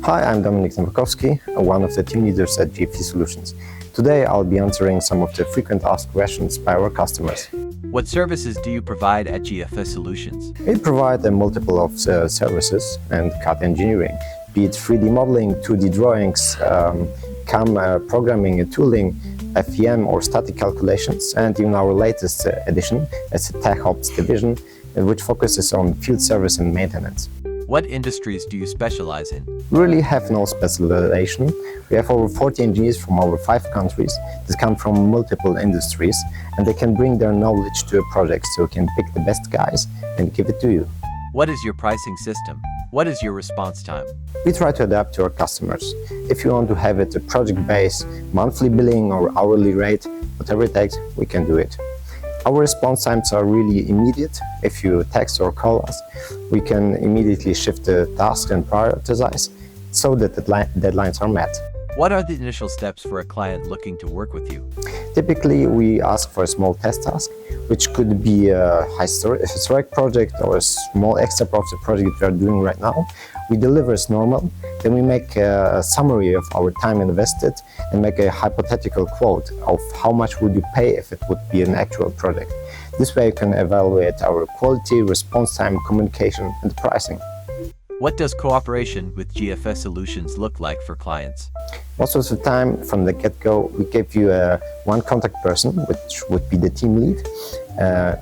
Hi, I'm Dominik Nowakowski, one of the team leaders at GFE Solutions. Today I'll be answering some of the frequent asked questions by our customers. What services do you provide at GFE Solutions? We provide a multiple of services and CAD engineering, be it 3D modeling, 2D drawings, CAM programming and tooling, FEM or static calculations, and in our latest edition, it's a Tech Ops division, which focuses on field service and maintenance. What industries do you specialize in? We really have no specialization. We have over 40 engineers from over 5 countries that come from multiple industries, and they can bring their knowledge to a project, so we can pick the best guys and give it to you. What is your pricing system? What is your response time? We try to adapt to our customers. If you want to have it a project-based, monthly billing or hourly rate, whatever it takes, we can do it. Our response times are really immediate. If you text or call us, we can immediately shift the task and prioritize so that the deadlines are met. What are the initial steps for a client looking to work with you? Typically, we ask for a small test task, which could be a historic project or a small extra project we are doing right now. We deliver as normal, then we make a summary of our time invested and make a hypothetical quote of how much would you pay if it would be an actual project. This way you can evaluate our quality, response time, communication and pricing. What does cooperation with GFE Solutions look like for clients? Most of the time, from the get-go, we give you one contact person, which would be the team lead.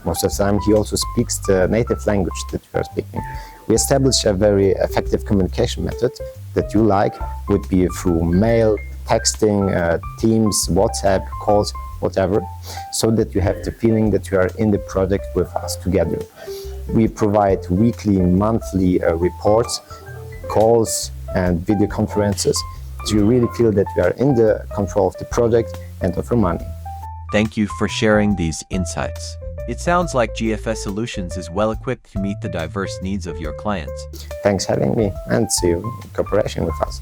Most of the time, he also speaks the native language that we are speaking. We establish a very effective communication method that you like, would be through mail, texting, Teams, WhatsApp, calls, whatever, so that you have the feeling that you are in the project with us together. We provide weekly, monthly reports, calls and video conferences, so you really feel that we are in the control of the project and of your money. Thank you for sharing these insights. It sounds like GFE Solutions is well equipped to meet the diverse needs of your clients. Thanks for having me, and see you in cooperation with us.